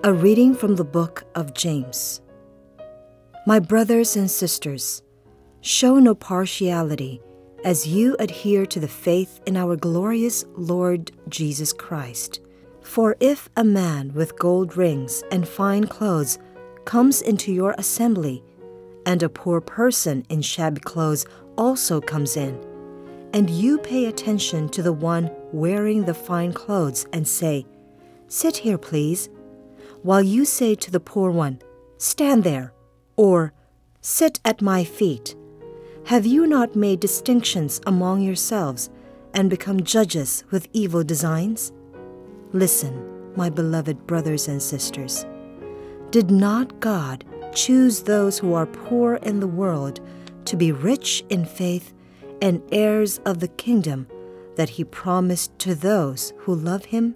A reading from the book of James. My brothers and sisters, show no partiality as you adhere to the faith in our glorious Lord Jesus Christ. For if a man with gold rings and fine clothes comes into your assembly, and a poor person in shabby clothes also comes in, and you pay attention to the one wearing the fine clothes and say, "Sit here, please," while you say to the poor one, "Stand there," or "Sit at my feet," have you not made distinctions among yourselves and become judges with evil designs? Listen, my beloved brothers and sisters. Did not God choose those who are poor in the world to be rich in faith and heirs of the kingdom that He promised to those who love Him?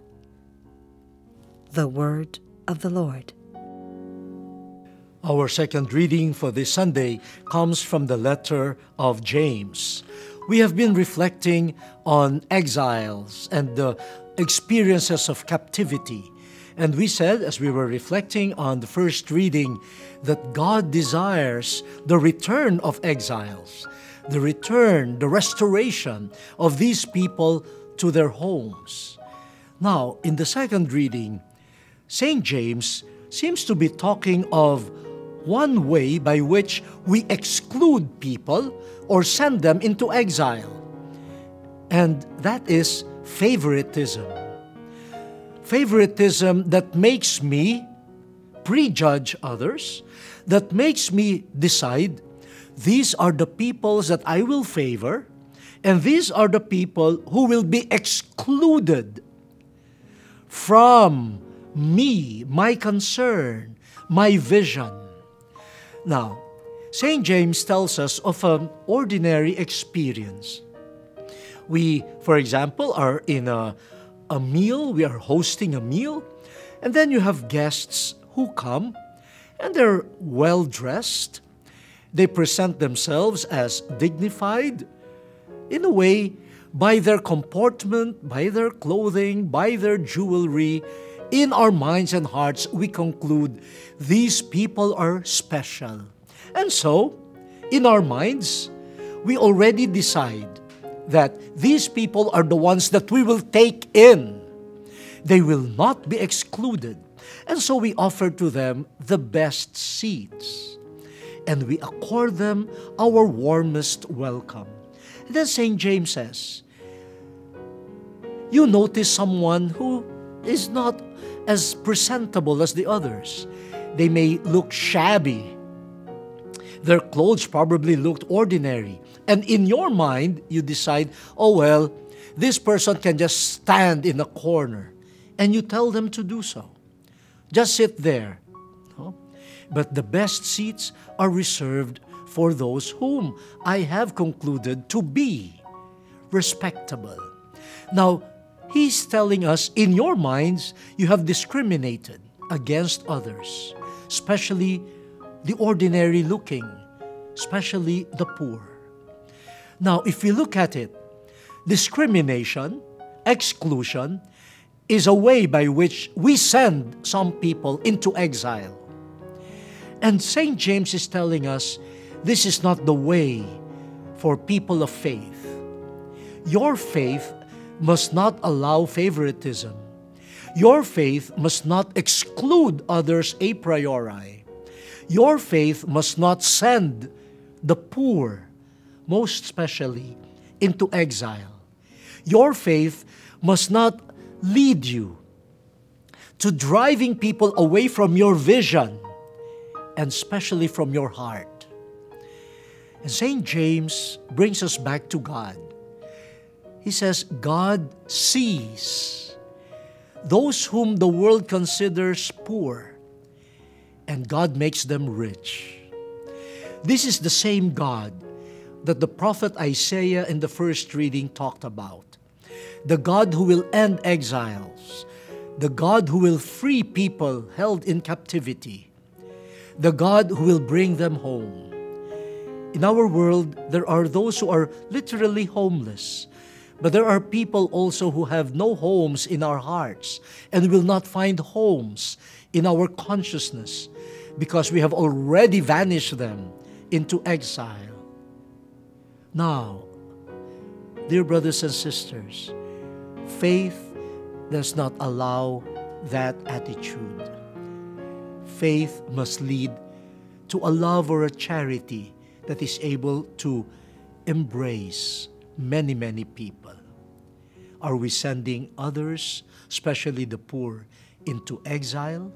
The word of the Lord. Our second reading for this Sunday comes from the letter of James. We have been reflecting on exiles and the experiences of captivity. And we said, as we were reflecting on the first reading, that God desires the return of exiles, the return, the restoration of these people to their homes. Now, in the second reading, St. James seems to be talking of one way by which we exclude people or send them into exile, and that is favoritism. Favoritism that makes me prejudge others, that makes me decide these are the peoples that I will favor, and these are the people who will be excluded from me, my concern, my vision. Now, St. James tells us of an ordinary experience. We, for example, are in a meal, we are hosting a meal, and then you have guests who come, and they're well-dressed. They present themselves as dignified, in a way, by their comportment, by their clothing, by their jewelry. In our minds and hearts, we conclude these people are special. And so, in our minds, we already decide that these people are the ones that we will take in. They will not be excluded. And so we offer to them the best seats. And we accord them our warmest welcome. And then St. James says, you notice someone who is not as presentable as the others. They may look shabby. Their clothes probably looked ordinary. And in your mind, you decide, oh well, this person can just stand in a corner. And you tell them to do so. Just sit there. No? But the best seats are reserved for those whom I have concluded to be respectable. Now, he's telling us, in your minds, you have discriminated against others, especially the ordinary looking, especially the poor. Now, if we look at it, discrimination, exclusion, is a way by which we send some people into exile. And St. James is telling us, this is not the way for people of faith. Your faith must not allow favoritism. Your faith must not exclude others a priori. Your faith must not send the poor, most especially, into exile. Your faith must not lead you to driving people away from your vision, and especially from your heart. And St. James brings us back to God. He says, God sees those whom the world considers poor, and God makes them rich. This is the same God that the prophet Isaiah in the first reading talked about. The God who will end exiles, the God who will free people held in captivity, the God who will bring them home. In our world, there are those who are literally homeless, but there are people also who have no homes in our hearts and will not find homes in our consciousness because we have already vanished them into exile. Now, dear brothers and sisters, faith does not allow that attitude. Faith must lead to a love or a charity that is able to embrace many, many people. Are we sending others, especially the poor, into exile?